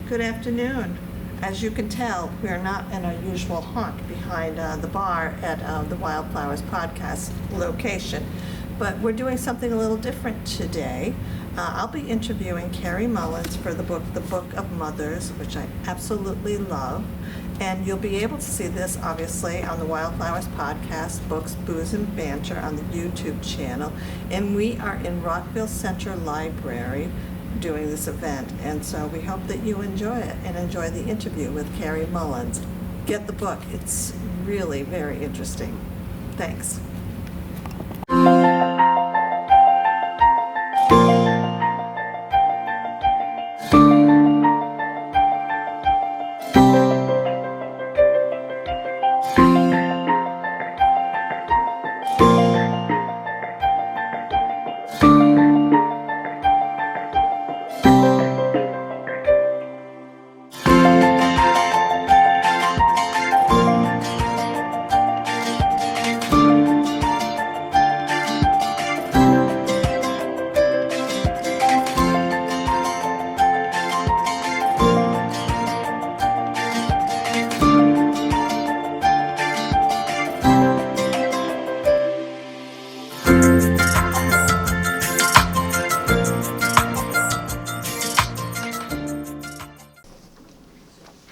Good afternoon. As you can tell, we are not in our usual haunt behind the bar at the Wildflowers podcast location, but we're doing something a little different today. I'll be interviewing Carrie Mullins for the book of Mothers, which I absolutely love. And you'll be able to see this, obviously, on the Wildflowers podcast, Books, Booze, and Banter on the YouTube channel. And we are in Rockville Center Library doing this event. And so we hope that you enjoy it and enjoy the interview with Carrie Mullins. Get the book. It's really very interesting. Thanks.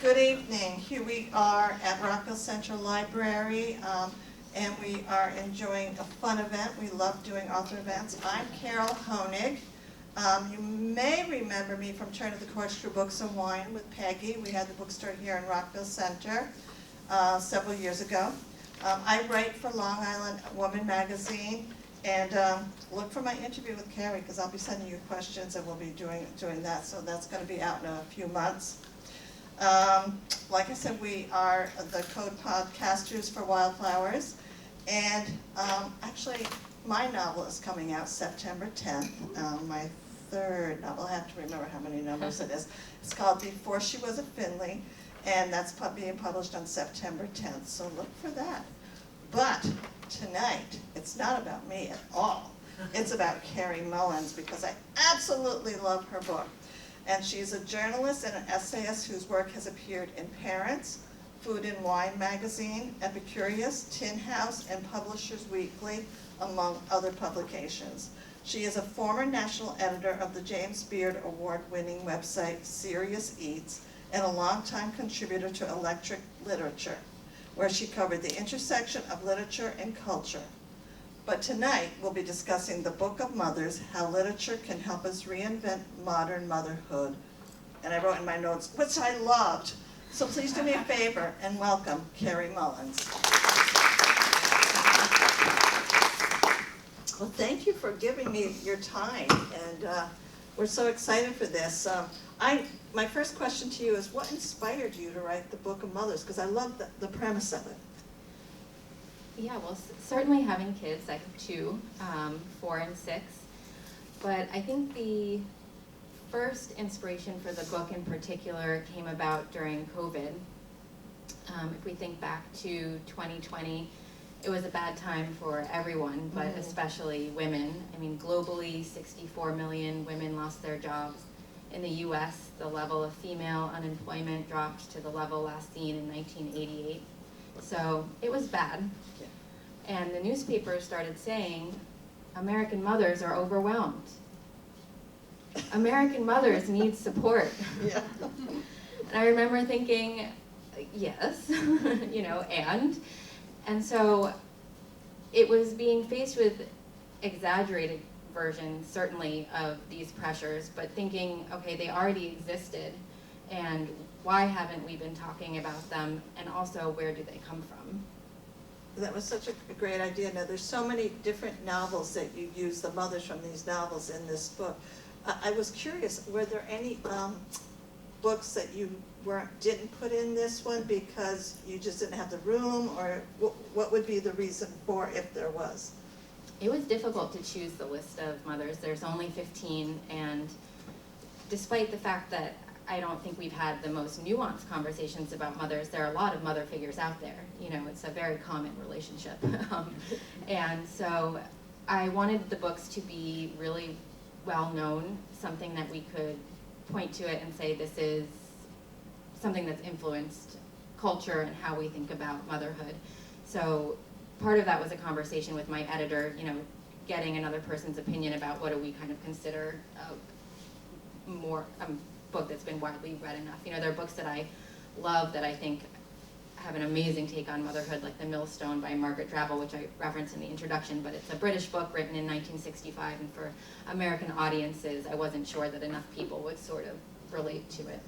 Good evening. Here we are at Rockville Central Library, and we are enjoying a fun event. We love doing author events. I'm Carol Honig. You may remember me from Turn of the Corkscrew Books and Wine with Peggy. We had the bookstore here in Rockville Center several years ago. I write for Long Island Woman magazine, and look for my interview with Carrie, because I'll be sending you questions, and we'll be doing that. So that's going to be out in a few months. Like I said, we are the co-podcasters for Wildflowers, and actually my novel is coming out September 10th, my third novel. I have to remember how many numbers it is. It's called Before She Was a Finley, and that's being published on September 10th, so look for that. But tonight, it's not about me at all. It's about Carrie Mullins, because I absolutely love her book. And she's a journalist and an essayist whose work has appeared in Parents, Food and Wine magazine, Epicurious, Tin House, and Publishers Weekly, among other publications. She is a former national editor of the James Beard Award-winning website Serious Eats, and a longtime contributor to Electric Literature, where she covered the intersection of literature and culture. But tonight, we'll be discussing the Book of Mothers, how literature can help us reinvent modern motherhood. And I wrote in my notes, which I loved. So please do me a favor and welcome Carrie Mullins. Well, thank you for giving me your time, and we're so excited for this. My first question to you is, what inspired you to write the Book of Mothers? Because I love the premise of it. Yeah, well, certainly having kids. I have two, 4 and 6. But I think the first inspiration for the book in particular came about during COVID. If we think back to 2020, it was a bad time for everyone, but especially women. I mean, globally, 64 million women lost their jobs. In the US, the level of female unemployment dropped to the level last seen in 1988. So it was bad. And the newspapers started saying, American mothers are overwhelmed. American mothers need support. Yeah. And I remember thinking, yes, and so it was being faced with exaggerated versions, certainly, of these pressures, but thinking, okay, they already existed, and why haven't we been talking about them, and also where do they come from? That was such a great idea. Now, there's so many different novels that you use the mothers from these novels in this book. I was curious, were there any books that you didn't put in this one because you just didn't have the room, or what would be the reason for, if there was? It was difficult to choose the list of mothers. There's only 15, and despite the fact that I don't think we've had the most nuanced conversations about mothers, there are a lot of mother figures out there. It's a very common relationship. And so I wanted the books to be really well known, something that we could point to it and say, this is something that's influenced culture and how we think about motherhood. So part of that was a conversation with my editor, you know, getting another person's opinion about what do we kind of consider a book that's been widely read enough. You know, there are books that I love that I think have an amazing take on motherhood, like The Millstone by Margaret Drabble, which I referenced in the introduction, but it's a British book written in 1965, and for American audiences, I wasn't sure that enough people would sort of relate to it.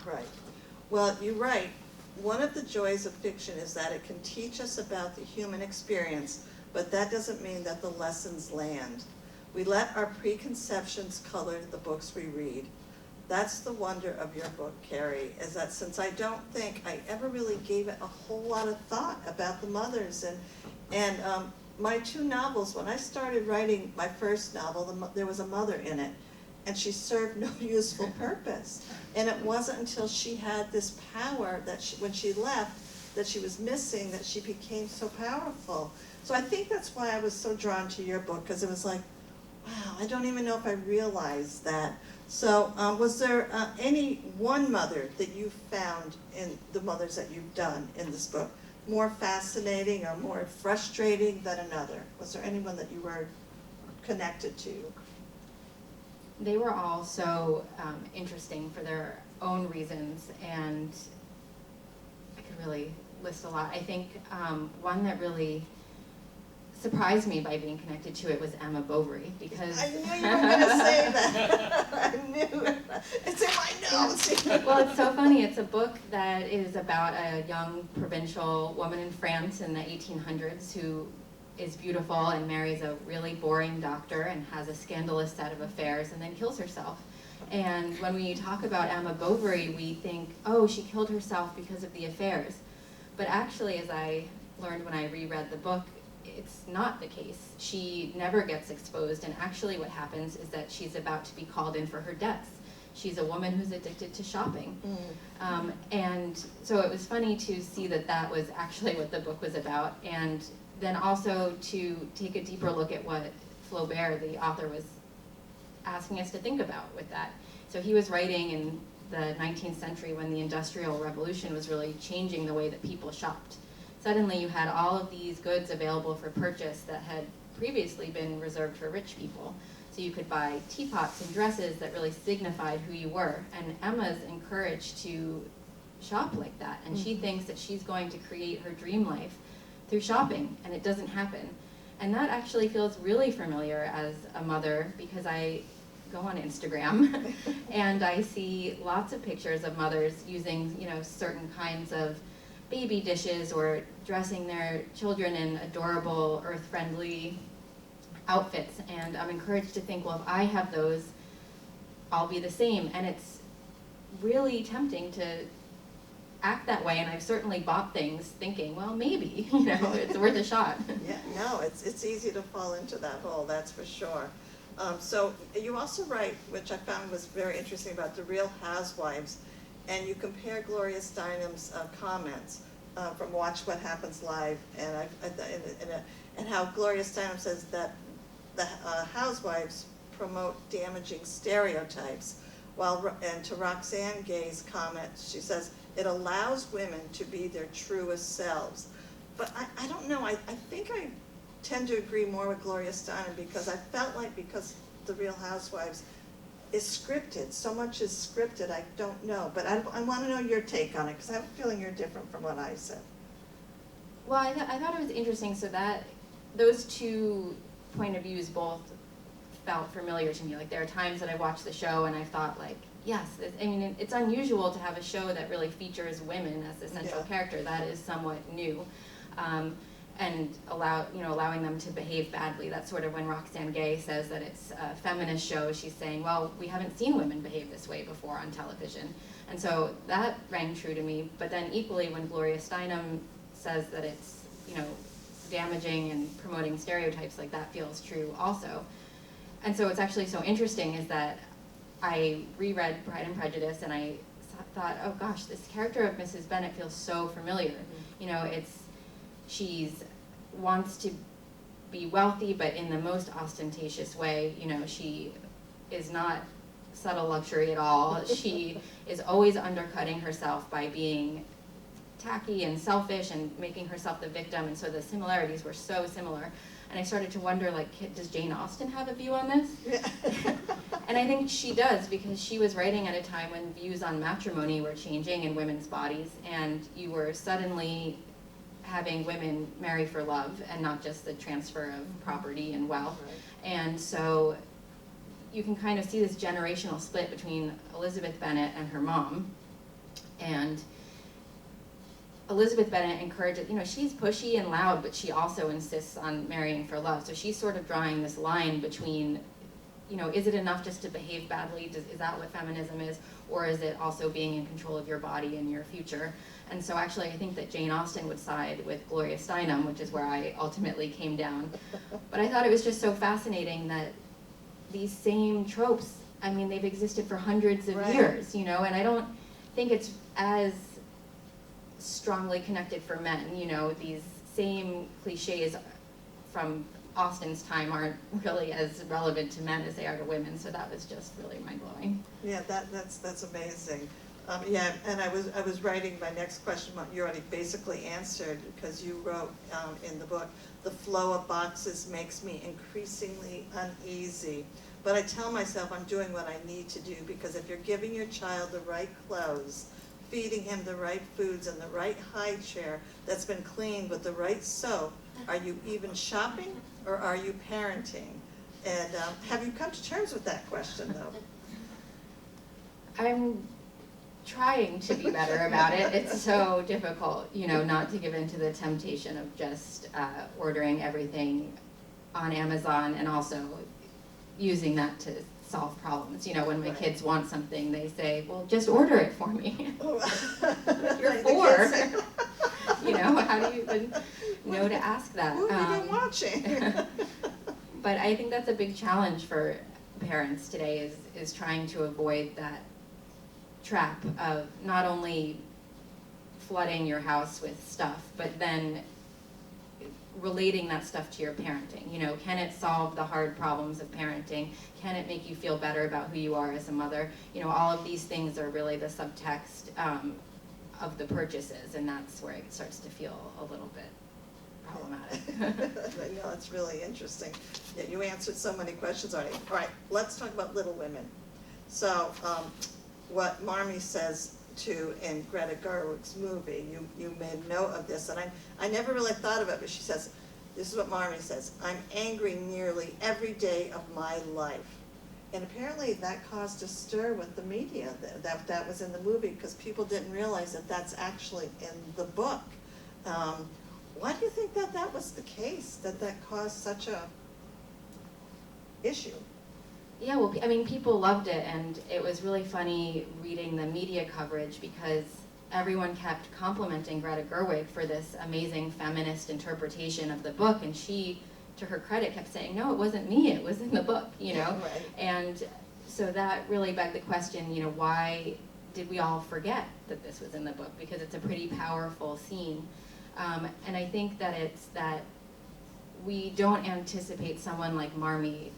Right. Well, you're right. One of the joys of fiction is that it can teach us about the human experience, but that doesn't mean that the lessons land. We let our preconceptions color the books we read. That's the wonder of your book, Carrie, is that since I don't think I ever really gave it a whole lot of thought about the mothers, and my two novels, when I started writing my first novel, there was a mother in it, and she served no useful purpose. And it wasn't until she had this power that when she left, that she was missing, that she became so powerful. So I think that's why I was so drawn to your book, because it was like, wow, I don't even know if I realized that. So was there any one mother that you found in the mothers that you've done in this book more fascinating or more frustrating than another? Was there anyone that you were connected to? They were all so interesting for their own reasons, and I could really list a lot. I think one that really surprised me by being connected to it was Emma Bovary, because I knew you were going to say that. I knew it. It's in my notes. Well, it's so funny. It's a book that is about a young provincial woman in France in the 1800s who is beautiful and marries a really boring doctor and has a scandalous set of affairs and then kills herself. And when we talk about Emma Bovary, we think, oh, she killed herself because of the affairs. But actually, as I learned when I reread the book, it's not the case. She never gets exposed, and actually what happens is that she's about to be called in for her debts. She's a woman who's addicted to shopping. And so it was funny to see that that was actually what the book was about, and then also to take a deeper look at what Flaubert, the author, was asking us to think about with that. So he was writing in the 19th century when the Industrial Revolution was really changing the way that people shopped. Suddenly you had all of these goods available for purchase that had previously been reserved for rich people. So you could buy teapots and dresses that really signified who you were. And Emma's encouraged to shop like that. And she thinks that she's going to create her dream life through shopping, and it doesn't happen. And that actually feels really familiar as a mother, because I go on Instagram and I see lots of pictures of mothers using, you know, certain kinds of baby dishes or dressing their children in adorable, earth-friendly outfits. And I'm encouraged to think, well, if I have those, I'll be the same. And it's really tempting to act that way, and I've certainly bought things thinking, well, maybe, you know, it's worth a shot. Yeah, no, it's easy to fall into that hole, that's for sure. So you also write, which I found was very interesting, about the Real Housewives, and you compare Gloria Steinem's comments from Watch What Happens Live, and how Gloria Steinem says that the housewives promote damaging stereotypes, and to Roxane Gay's comment, she says, it allows women to be their truest selves. But I don't know, I think I tend to agree more with Gloria Steinem, because I felt like because the Real Housewives is scripted, so much is scripted, I don't know. But I want to know your take on it, because I have a feeling you're different from what I said. Well, I thought it was interesting, so that those two point of views both felt familiar to me. Like, there are times that I watched the show and I thought, like, yes, I mean, it's unusual to have a show that really features women as the central character. That is somewhat new. And allowing them to behave badly. That's sort of when Roxane Gay says that it's a feminist show. She's saying, well, we haven't seen women behave this way before on television. And so that rang true to me. But then equally, when Gloria Steinem says that it's, you know, damaging and promoting stereotypes, like, that feels true also. And so what's actually so interesting is that I reread Pride and Prejudice, and I thought, oh gosh, this character of Mrs. Bennet feels so familiar. You know, she's wants to be wealthy, but in the most ostentatious way. You know, she is not subtle luxury at all. She is always undercutting herself by being tacky and selfish and making herself the victim, and so the similarities were so similar. And I started to wonder, like, does Jane Austen have a view on this? Yeah. And I think she does, because she was writing at a time when views on matrimony were changing in women's bodies, and you were suddenly having women marry for love and not just the transfer of property and wealth. Right. And so you can kind of see this generational split between Elizabeth Bennet and her mom. And Elizabeth Bennet encourages, she's pushy and loud, but she also insists on marrying for love. So she's sort of drawing this line between, is it enough just to behave badly? Is that what feminism is? Or is it also being in control of your body and your future? And so actually I think that Jane Austen would side with Gloria Steinem, which is where I ultimately came down. But I thought it was just so fascinating that these same tropes, they've existed for hundreds of years, and I don't think it's as strongly connected for men. These same cliches from Austen's time aren't really as relevant to men as they are to women, so that was just really mind-blowing. Yeah, that's amazing. And I was writing my next question, what you already basically answered, because you wrote in the book, the flow of boxes makes me increasingly uneasy. But I tell myself I'm doing what I need to do, because if you're giving your child the right clothes, feeding him the right foods and the right high chair that's been cleaned with the right soap, are you even shopping or are you parenting? And have you come to terms with that question, though? I'm trying to be better about it. It's so difficult, not to give in to the temptation of just ordering everything on Amazon, and also using that to solve problems. When my kids want something, they say, well, just order it for me. You're 4. How do you even know to ask that? Who have you been watching? But I think that's a big challenge for parents today, is trying to avoid that trap of not only flooding your house with stuff, but then relating that stuff to your parenting. Can it solve the hard problems of parenting? Can it make you feel better about who you are as a mother? All of these things are really the subtext of the purchases, and that's where it starts to feel a little bit problematic. I know, it's really interesting. Yeah, you answered so many questions already. All right, let's talk about Little Women. So, what Marmee says in Greta Gerwig's movie, you made note of this, and I never really thought of it, but she says, this is what Marmee says: I'm angry nearly every day of my life. And apparently that caused a stir with the media, that was in the movie, because people didn't realize that that's actually in the book. Why do you think that was the case, that caused such a issue? Yeah, well, people loved it, and it was really funny reading the media coverage, because everyone kept complimenting Greta Gerwig for this amazing feminist interpretation of the book, and she, to her credit, kept saying, no, it wasn't me, it was in the book, Right. And so that really begged the question, why did we all forget that this was in the book? Because it's a pretty powerful scene. And I think that it's that we don't anticipate someone like Marmee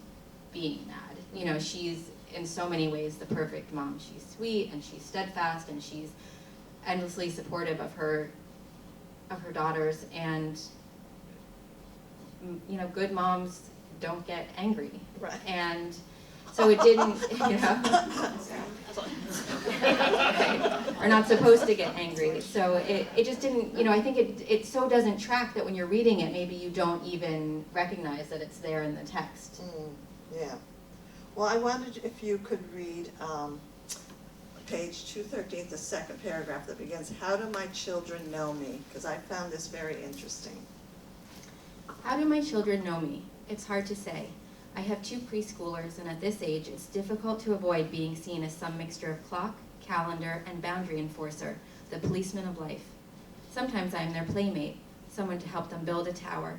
being mad. She's in so many ways the perfect mom. She's sweet, and she's steadfast, and she's endlessly supportive of her daughters, and good moms don't get angry. Right. And so it didn't, are not supposed to get angry. So it just didn't, I think it so doesn't track that when you're reading it, maybe you don't even recognize that it's there in the text. Yeah. Well, I wondered if you could read page 213, the second paragraph that begins, how do my children know me? Because I found this very interesting. How do my children know me? It's hard to say. I have 2 preschoolers, and at this age, it's difficult to avoid being seen as some mixture of clock, calendar, and boundary enforcer, the policeman of life. Sometimes I am their playmate, someone to help them build a tower.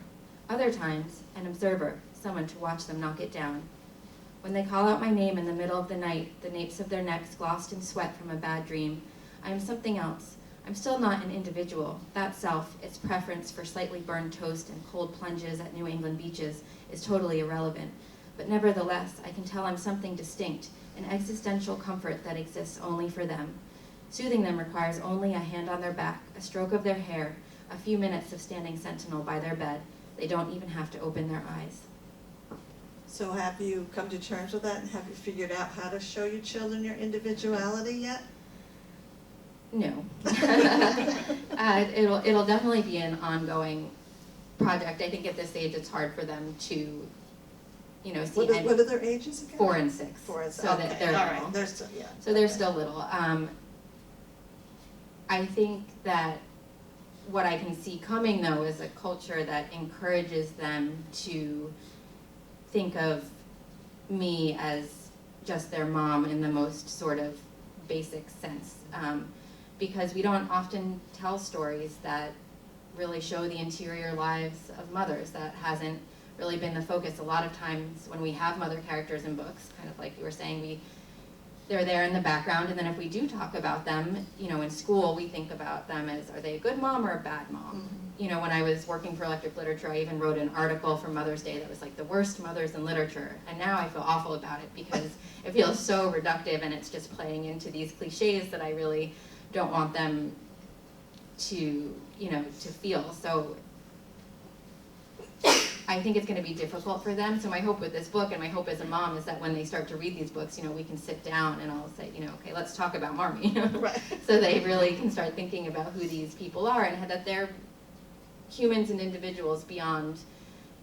Other times, an observer, someone to watch them knock it down. When they call out my name in the middle of the night, the napes of their necks glossed in sweat from a bad dream, I am something else. I'm still not an individual. That self, its preference for slightly burned toast and cold plunges at New England beaches, is totally irrelevant. But nevertheless, I can tell I'm something distinct, an existential comfort that exists only for them. Soothing them requires only a hand on their back, a stroke of their hair, a few minutes of standing sentinel by their bed. They don't even have to open their eyes. So have you come to terms with that, and have you figured out how to show your children your individuality yet? No. It'll definitely be an ongoing project. I think at this age it's hard for them to, see. What are their ages again? 4 and 6. 4 and 6. So Okay, they're all little. right. They're still, yeah. So they're still little. I think that what I can see coming, though, is a culture that encourages them to think of me as just their mom in the most sort of basic sense. Because we don't often tell stories that really show the interior lives of mothers. That hasn't really been the focus. A lot of times when we have mother characters in books, kind of like you were saying, they're there in the background, and then if we do talk about them, in school, we think about them as, are they a good mom or a bad mom? Mm-hmm. When I was working for Electric Literature, I even wrote an article for Mother's Day that was like the worst mothers in literature, and now I feel awful about it because it feels so reductive, and it's just playing into these cliches that I really don't want them to, to feel. So I think it's going to be difficult for them. So my hope with this book, and my hope as a mom, is that when they start to read these books, we can sit down and I'll say, okay, let's talk about Marmee. Right. So they really can start thinking about who these people are and that they're humans and individuals beyond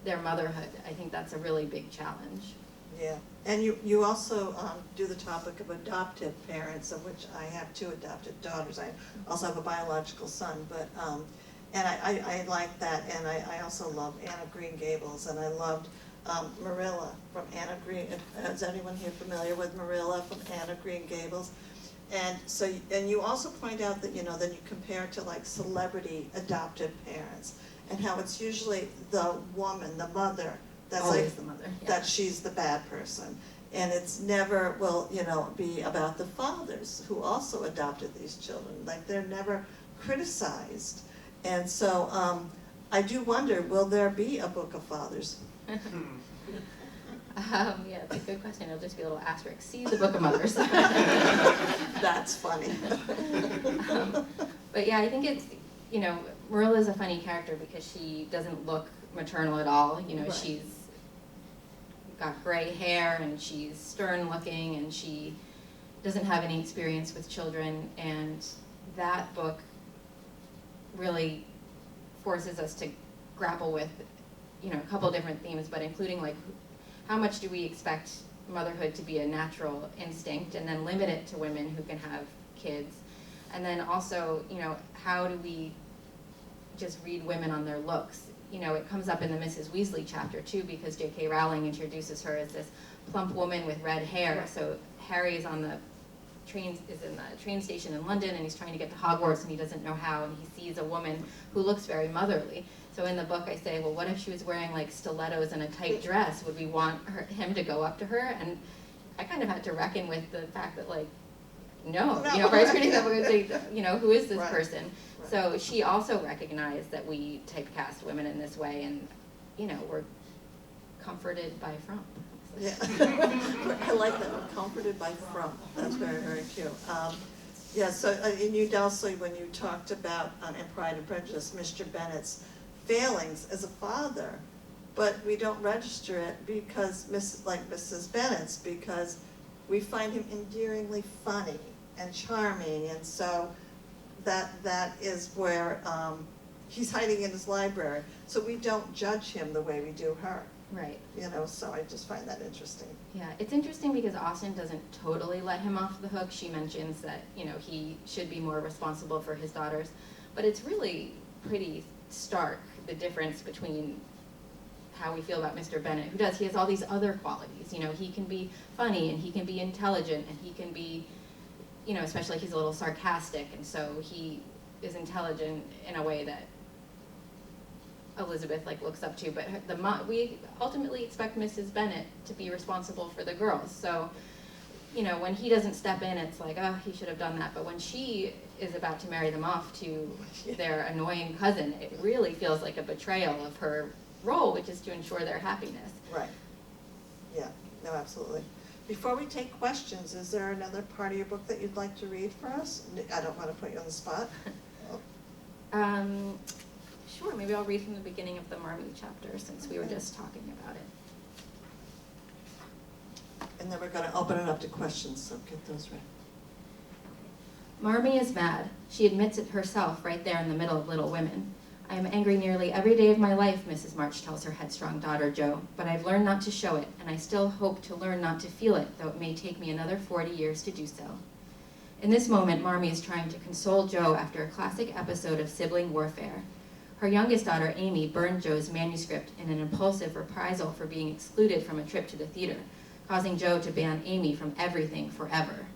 their motherhood. I think that's a really big challenge. Yeah, and you also do the topic of adoptive parents, of which I have 2 adopted daughters. I also have a biological son, but and I like that, and I also love Anna Green Gables, and I loved Marilla from Anna Green. Is anyone here familiar with Marilla from Anna Green Gables? And so, and you also point out that then you compare it to like celebrity adoptive parents, and how it's usually the woman, the mother, that's always like the mother. Yeah. that she's the bad person, and it's never will be about the fathers who also adopted these children. Like they're never criticized, and so I do wonder, will there be a book of fathers? Yeah, it's a good question. It'll just be a little asterisk. See the Book of Mothers. That's funny. But yeah, I think it's, Marilla's a funny character because she doesn't look maternal at all. Right. She's got gray hair and she's stern looking and she doesn't have any experience with children. And that book really forces us to grapple with, a couple different themes, but including like, how much do we expect motherhood to be a natural instinct, and then limit it to women who can have kids? And then also, how do we just read women on their looks? It comes up in the Mrs. Weasley chapter too, because J.K. Rowling introduces her as this plump woman with red hair. So Harry is in the train station in London, and he's trying to get to Hogwarts, and he doesn't know how, and he sees a woman who looks very motherly. So in the book I say, well, what if she was wearing like stilettos and a tight dress? Would we want him to go up to her? And I kind of had to reckon with the fact that like, no. First reading that we're going to say, who is this person? Right. So she also recognized that we typecast women in this way, and, we're comforted by frump. Yeah, I like that one, comforted by frump. That's very, very cute. Yeah, so and you also, when you talked about in Pride and Prejudice, Mr. Bennet's failings as a father, but we don't register it because Mrs. Bennett's, because we find him endearingly funny and charming, and so that is where he's hiding in his library. So we don't judge him the way we do her. Right. So I just find that interesting. Yeah, it's interesting because Austen doesn't totally let him off the hook. She mentions that, he should be more responsible for his daughters, but it's really pretty stark, the difference between how we feel about Mr. Bennet, he has all these other qualities. He can be funny, and he can be intelligent, and he can be, especially he's a little sarcastic, and so he is intelligent in a way that Elizabeth looks up to, but we ultimately expect Mrs. Bennet to be responsible for the girls. So, when he doesn't step in, it's like, oh, he should have done that. But when she is about to marry them off to their annoying cousin, it really feels like a betrayal of her role, which is to ensure their happiness. Right. Yeah. No, absolutely. Before we take questions, is there another part of your book that you'd like to read for us? I don't want to put you on the spot. Sure, maybe I'll read from the beginning of the Marmee chapter since we were just talking about it. And then we're going to open it up to questions, so get those ready. Marmee is mad. She admits it herself right there in the middle of Little Women. I am angry nearly every day of my life, Mrs. March tells her headstrong daughter, Jo, but I've learned not to show it, and I still hope to learn not to feel it, though it may take me another 40 years to do so. In this moment, Marmee is trying to console Jo after a classic episode of sibling warfare. Her youngest daughter, Amy, burned Jo's manuscript in an impulsive reprisal for being excluded from a trip to the theater, causing Jo to ban Amy from everything forever.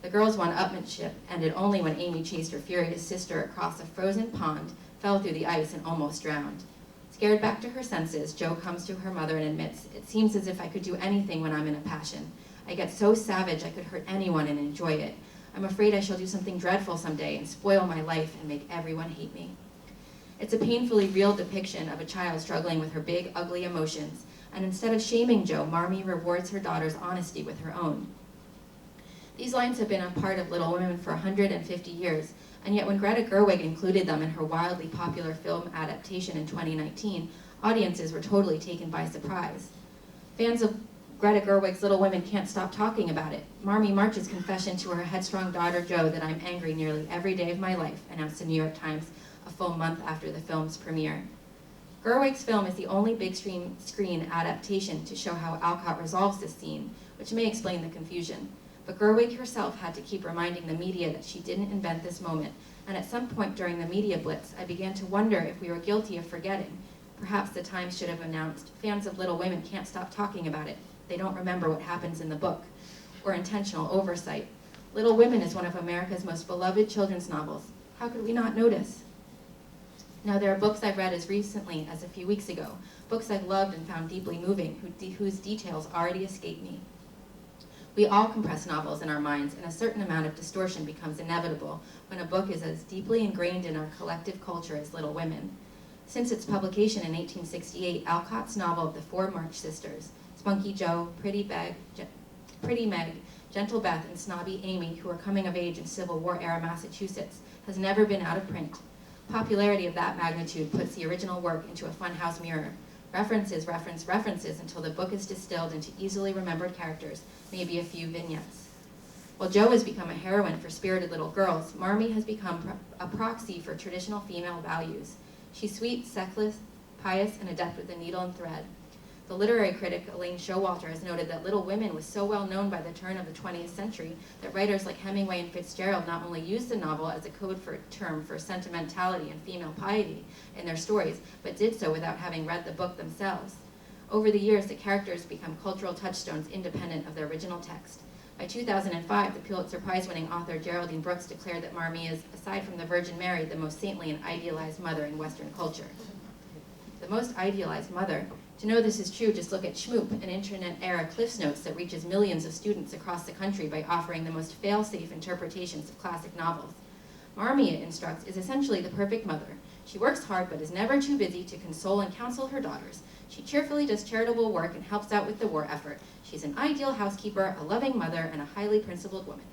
The girls' one-upmanship ended only when Amy chased her furious sister across a frozen pond, fell through the ice, and almost drowned. Scared back to her senses, Jo comes to her mother and admits, "It seems as if I could do anything when I'm in a passion. I get so savage I could hurt anyone and enjoy it. I'm afraid I shall do something dreadful someday and spoil my life and make everyone hate me." It's a painfully real depiction of a child struggling with her big, ugly emotions, and instead of shaming Jo, Marmee rewards her daughter's honesty with her own. These lines have been a part of Little Women for 150 years, and yet when Greta Gerwig included them in her wildly popular film adaptation in 2019, audiences were totally taken by surprise. Fans of Greta Gerwig's Little Women can't stop talking about it. Marmee March's confession to her headstrong daughter Jo that I'm angry nearly every day of my life, announced the New York Times a full month after the film's premiere. Gerwig's film is the only big screen adaptation to show how Alcott resolves this scene, which may explain the confusion. But Gerwig herself had to keep reminding the media that she didn't invent this moment, and at some point during the media blitz, I began to wonder if we were guilty of forgetting. Perhaps the Times should have announced, "Fans of Little Women can't stop talking about it. They don't remember what happens in the book," or intentional oversight. Little Women is one of America's most beloved children's novels. How could we not notice? Now, there are books I've read as recently as a few weeks ago, books I've loved and found deeply moving, whose details already escape me. We all compress novels in our minds, and a certain amount of distortion becomes inevitable when a book is as deeply ingrained in our collective culture as Little Women. Since its publication in 1868, Alcott's novel of the four March sisters, Spunky Jo, Pretty Meg, Gentle Beth, and Snobby Amy, who are coming of age in Civil War-era Massachusetts, has never been out of print. Popularity of that magnitude puts the original work into a funhouse mirror. References until the book is distilled into easily remembered characters, maybe a few vignettes. While Jo has become a heroine for spirited little girls, Marmee has become a proxy for traditional female values. She's sweet, sexless, pious, and adept with the needle and thread. The literary critic Elaine Showalter has noted that Little Women was so well known by the turn of the 20th century that writers like Hemingway and Fitzgerald not only used the novel as a term for sentimentality and female piety in their stories, but did so without having read the book themselves. Over the years, the characters become cultural touchstones independent of their original text. By 2005, the Pulitzer Prize-winning author Geraldine Brooks declared that Marmee is, aside from the Virgin Mary, the most saintly and idealized mother in Western culture. The most idealized mother? To know this is true, just look at Schmoop, an internet-era Cliffs Notes that reaches millions of students across the country by offering the most fail-safe interpretations of classic novels. Marmee, it instructs, is essentially the perfect mother. She works hard but is never too busy to console and counsel her daughters. She cheerfully does charitable work and helps out with the war effort. She's an ideal housekeeper, a loving mother, and a highly principled woman.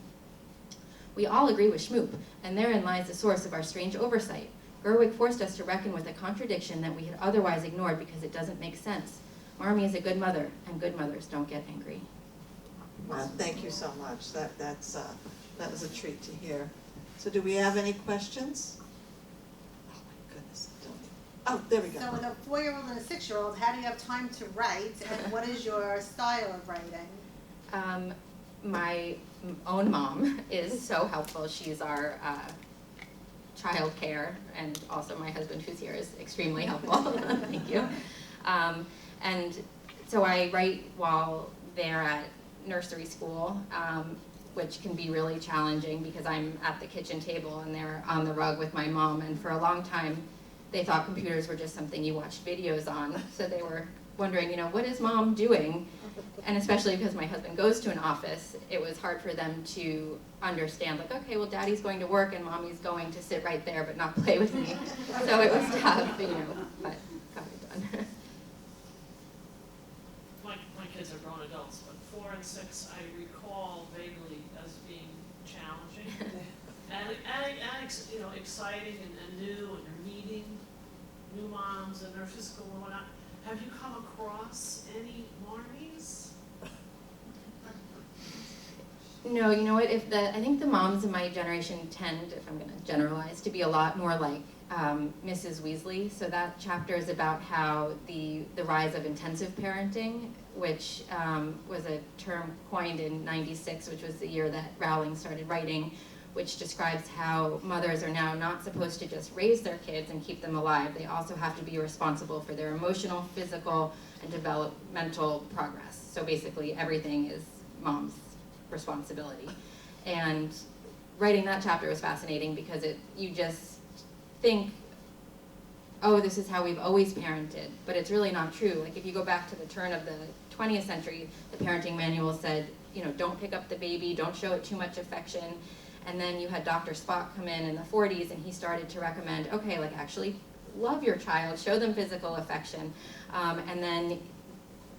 We all agree with Schmoop, and therein lies the source of our strange oversight. Gerwig forced us to reckon with a contradiction that we had otherwise ignored because it doesn't make sense. Marmee is a good mother, and good mothers don't get angry. Well, thank you so much. That was a treat to hear. So do we have any questions? Oh my goodness, oh, there we go. So with a 4-year-old and a 6-year-old, how do you have time to write, and what is your style of writing? My own mom is so helpful. She's our child care, and also my husband, who's here, is extremely helpful. Thank you. And so I write while they're at nursery school, which can be really challenging because I'm at the kitchen table and they're on the rug with my mom, and for a long time they thought computers were just something you watched videos on, so they were wondering, what is mom doing? And especially because my husband goes to an office, it was hard for them to understand, like, okay, well, daddy's going to work and mommy's going to sit right there but not play with me. So it was tough, but got it done. My kids are grown adults, but 4 and 6 I recall vaguely as being challenging and you know, exciting and new, and you're meeting new moms and nursery school and whatnot. Have you come across any Marnies? No, you know what, I think the moms in my generation tend, if I'm gonna generalize, to be a lot more like Mrs. Weasley. So that chapter is about how the rise of intensive parenting, which was a term coined in '96, which was the year that Rowling started writing, which describes how mothers are now not supposed to just raise their kids and keep them alive. They also have to be responsible for their emotional, physical, and developmental progress. So basically everything is mom's responsibility. And writing that chapter was fascinating because you just think, oh, this is how we've always parented, but it's really not true. Like if you go back to the turn of the 20th century, the parenting manual said, you know, don't pick up the baby, don't show it too much affection. And then you had Dr. Spock come in the 40s and he started to recommend, okay, like actually love your child, show them physical affection. And then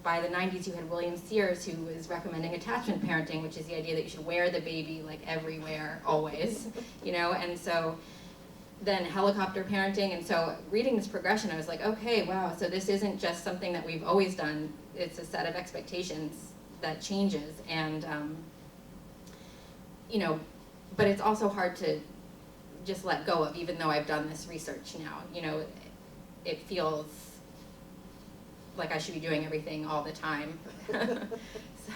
by the 90s you had William Sears who was recommending attachment parenting, which is the idea that you should wear the baby like everywhere, always, you know? And so then helicopter parenting, and so reading this progression, I was like, okay, wow, so this isn't just something that we've always done, it's a set of expectations that changes, and, you know, but it's also hard to just let go of, even though I've done this research now, you know, it feels like I should be doing everything all the time.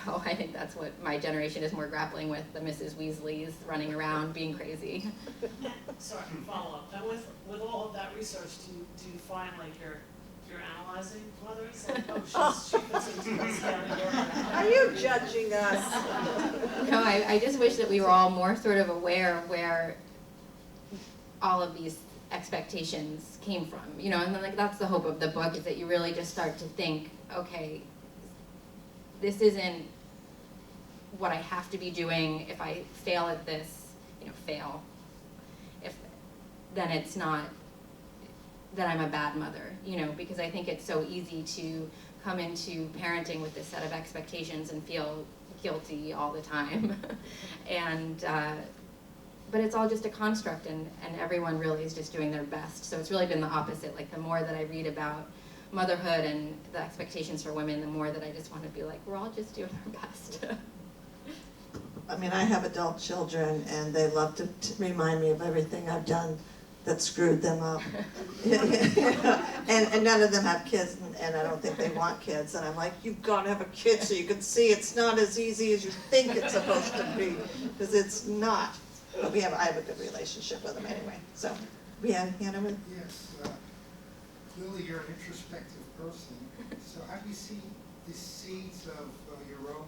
So I think that's what my generation is more grappling with, the Mrs. Weasleys running around being crazy. Sorry, follow up. And with all of that research, do you find like you're analyzing mothers? Like, oh, she fits into this category. Are you judging us? No, I just wish that we were all more sort of aware where all of these expectations came from, you know, and then like that's the hope of the book, is that you really just start to think, okay, this isn't what I have to be doing. If I fail at this, you know, fail. Then it's not that I'm a bad mother, you know, because I think it's so easy to come into parenting with this set of expectations and feel guilty all the time. And, but it's all just a construct, and everyone really is just doing their best. So it's really been the opposite. Like the more that I read about motherhood and the expectations for women, the more that I just want to be like, we're all just doing our best. I mean, I have adult children, and they love to remind me of everything I've done that screwed them up. and none of them have kids, and I don't think they want kids. And I'm like, you've got to have a kid so you can see it's not as easy as you think it's supposed to be, because it's not. But I have a good relationship with them anyway. So, we have Hannah. Yes, clearly you're an introspective person. So how do you see the seeds of your own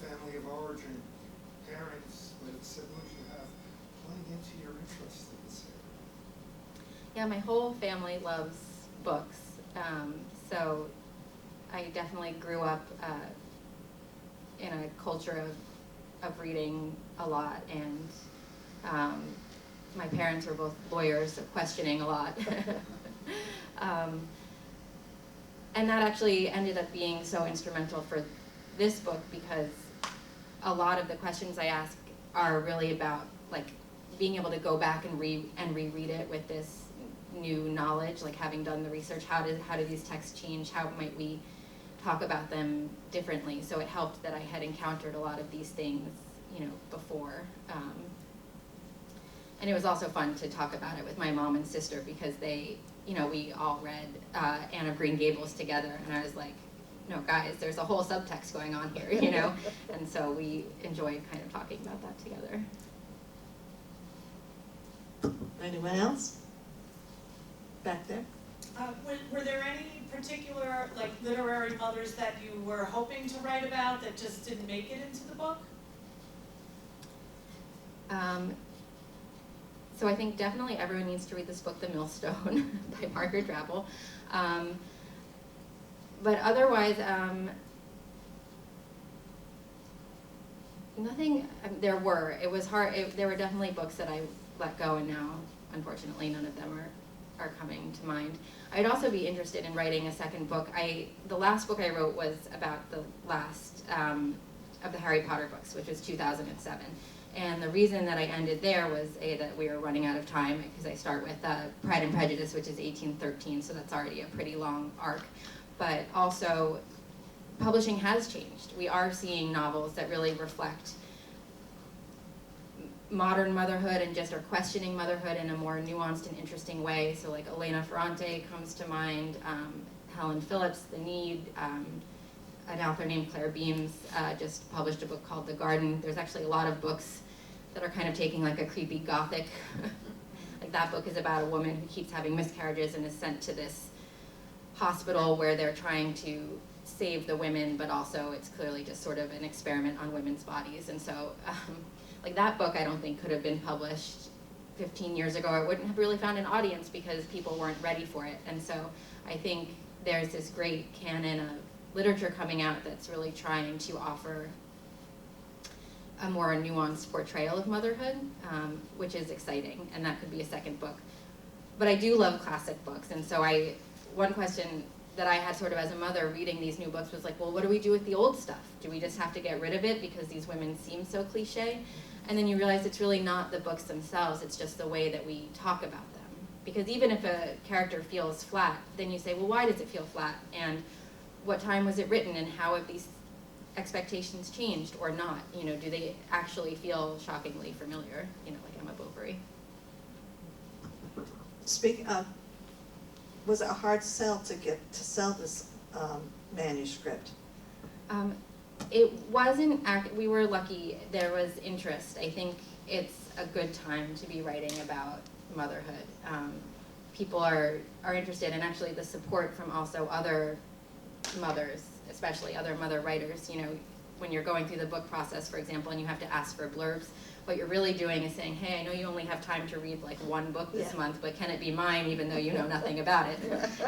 family of origin, parents, what siblings you have, playing into your interest in this area? Yeah, my whole family loves books. So I definitely grew up in a culture of reading a lot, and my parents were both lawyers, so questioning a lot. And that actually ended up being so instrumental for this book, because a lot of the questions I ask are really about like being able to go back and reread it with this new knowledge, like having done the research. How do these texts change? How might we talk about them differently? So it helped that I had encountered a lot of these things, you know, before. And it was also fun to talk about it with my mom and sister, because they, you know, we all read Anne of Green Gables together, and I was like, no, guys, there's a whole subtext going on here, you know? And so we enjoyed kind of talking about that together. Anyone else? Back there? Were there any particular like literary mothers that you were hoping to write about that just didn't make it into the book? So I think definitely everyone needs to read this book, The Millstone, by Margaret Drabble. But otherwise, nothing, it was hard, there were definitely books that I let go, and now, unfortunately, none of them are coming to mind. I'd also be interested in writing a second book. The last book I wrote was about the last of the Harry Potter books, which was 2007. And the reason that I ended there was that we were running out of time, because I start with Pride and Prejudice, which is 1813, so that's already a pretty long arc. But also, publishing has changed. We are seeing novels that really reflect modern motherhood and just are questioning motherhood in a more nuanced and interesting way. So like Elena Ferrante comes to mind, Helen Phillips, The Need, an author named Claire Beams just published a book called The Garden. There's actually a lot of books that are kind of taking like a creepy gothic, like that book is about a woman who keeps having miscarriages and is sent to this hospital where they're trying to save the women, but also it's clearly just sort of an experiment on women's bodies. And so like that book I don't think could have been published 15 years ago. It wouldn't have really found an audience because people weren't ready for it. And so I think there's this great canon of literature coming out that's really trying to offer a more nuanced portrayal of motherhood, which is exciting, and that could be a second book. But I do love classic books, and so one question that I had sort of as a mother reading these new books was like, well, what do we do with the old stuff? Do we just have to get rid of it because these women seem so cliche? And then you realize it's really not the books themselves, it's just the way that we talk about them. Because even if a character feels flat, then you say, well, why does it feel flat? And what time was it written, and how have these expectations changed or not? You know, do they actually feel shockingly familiar? You know, like Emma Bovary. Speaking of, was it a hard sell to sell this manuscript? It wasn't, we were lucky, there was interest. I think it's a good time to be writing about motherhood. People are interested, and actually the support from also other mothers, especially other mother writers. You know, when you're going through the book process, for example, and you have to ask for blurbs, what you're really doing is saying, hey, I know you only have time to read like one book this month, but can it be mine even though you know nothing about it?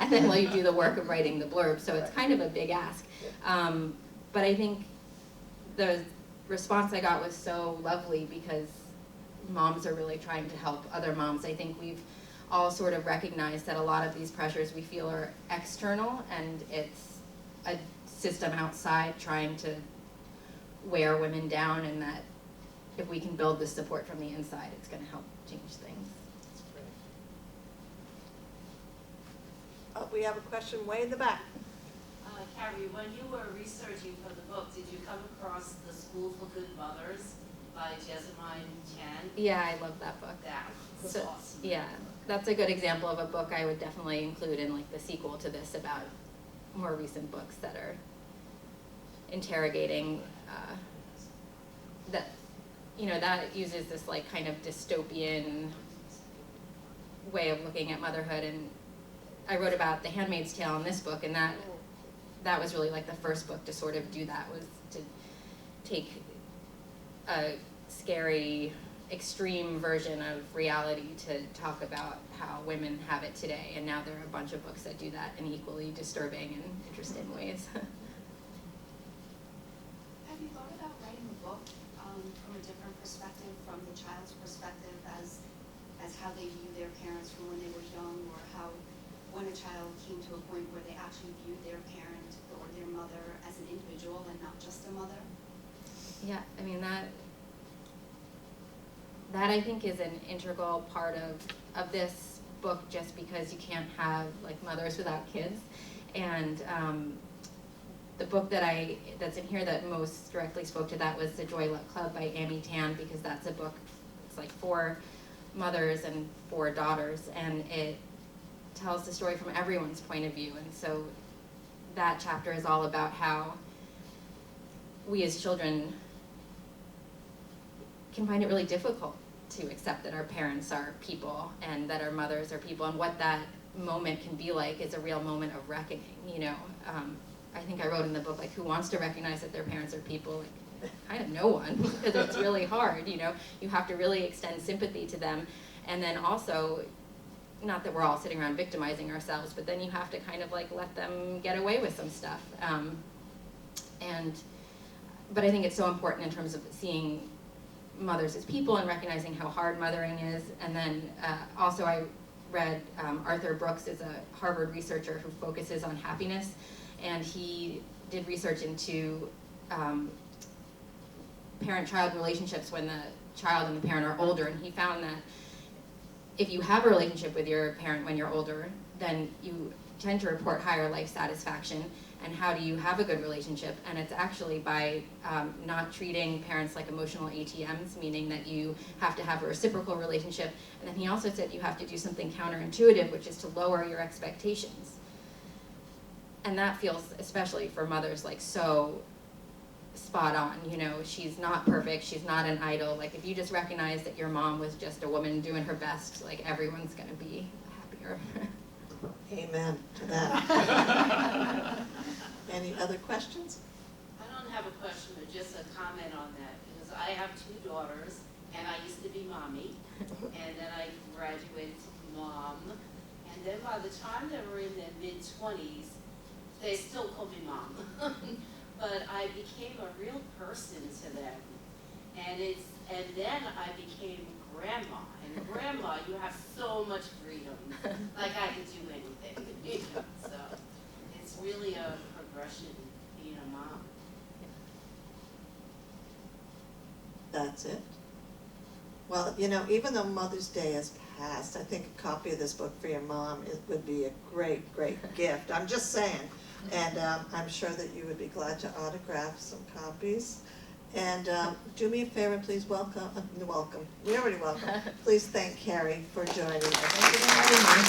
And then will you do the work of writing the blurb? So it's kind of a big ask. But I think the response I got was so lovely because moms are really trying to help other moms. I think we've all sort of recognized that a lot of these pressures we feel are external, and it's a system outside trying to wear women down, and that if we can build this support from the inside, it's going to help change things. Oh, we have a question way in the back. Carrie, when you were researching for the book, did you come across The School for Good Mothers by Jessamine Chan? Yeah, I love that book. That was So, awesome. yeah, that's a good example of a book I would definitely include in like the sequel to this about more recent books that are interrogating that, you know, that uses this like kind of dystopian way of looking at motherhood. And I wrote about The Handmaid's Tale in this book, and that was really like the first book to sort of do that, was to take a scary, extreme version of reality to talk about how women have it today. And now there are a bunch of books that do that in equally disturbing and interesting ways. Have you thought about writing a book from a different perspective, from the child's perspective, as how they view their parents from when they were young, or how when a child came to a point where they actually viewed their parent or their mother as an individual and not just a mother? Yeah, I mean that I think is an integral part of this book, just because you can't have like mothers without kids. And the book that's in here that most directly spoke to that was The Joy Luck Club by Amy Tan, because that's a book, it's like 4 mothers and 4 daughters, and it tells the story from everyone's point of view. And so that chapter is all about how we as children can find it really difficult to accept that our parents are people and that our mothers are people, and what that moment can be like is a real moment of reckoning. You know, I think I wrote in the book, like, who wants to recognize that their parents are people? Like, kind of no one, because it's really hard. You know, you have to really extend sympathy to them, and then also, not that we're all sitting around victimizing ourselves, but then you have to kind of like let them get away with some stuff. But I think it's so important in terms of seeing mothers as people and recognizing how hard mothering is. And then also I read Arthur Brooks is a Harvard researcher who focuses on happiness, and he did research into parent-child relationships when the child and the parent are older, and he found that if you have a relationship with your parent when you're older, then you tend to report higher life satisfaction. And how do you have a good relationship? And it's actually by not treating parents like emotional ATMs, meaning that you have to have a reciprocal relationship. And then he also said you have to do something counterintuitive, which is to lower your expectations. And that feels, especially for mothers, like so spot on. You know, she's not perfect, she's not an idol. Like if you just recognize that your mom was just a woman doing her best, like everyone's gonna be happier. Amen to that. Any other questions? I don't have a question, but just a comment on that, because I have 2 daughters, and I used to be mommy, and then I graduated to mom, and then by the time they were in their mid-20s, they still call me mom. But I became a real person to them, and then I became grandma, and grandma, you have so much freedom, like I could do anything, you know, so it's really a progression being a mom. That's it. Well, you know, even though Mother's Day has passed, I think a copy of this book for your mom would be a great, great gift. I'm just saying. And I'm sure that you would be glad to autograph some copies. And do me a favor, please welcome. We already welcome. Please thank Carrie for joining us. Thank you very much.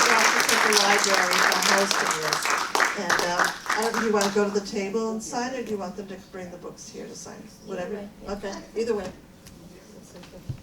Thank you to the library for hosting this. And I don't know if you want to go to the table and sign, or do you want them to bring the books here to sign? Whatever. Either way, yeah. Okay. Either way.